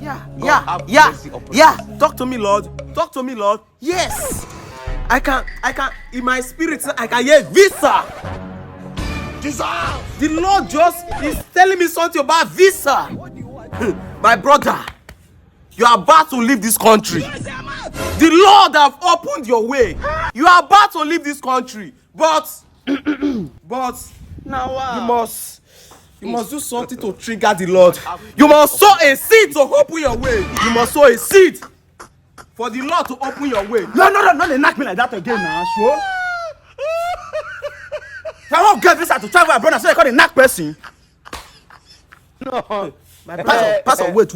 Yeah. Talk to me, Lord. Talk to me, Lord. Yes. I can, in my spirit, I can hear visa. The Lord just is telling me something about visa. My brother, you are about to leave this country. The Lord have opened your way. You are about to leave this country. But now you must do something to trigger the Lord. You must sow a seed to open your way. You must sow a seed for the Lord to open your way. No, they knock me like that again now, sure. I won't get visa to travel abroad, so I call the knock person. No, Pastor, wait.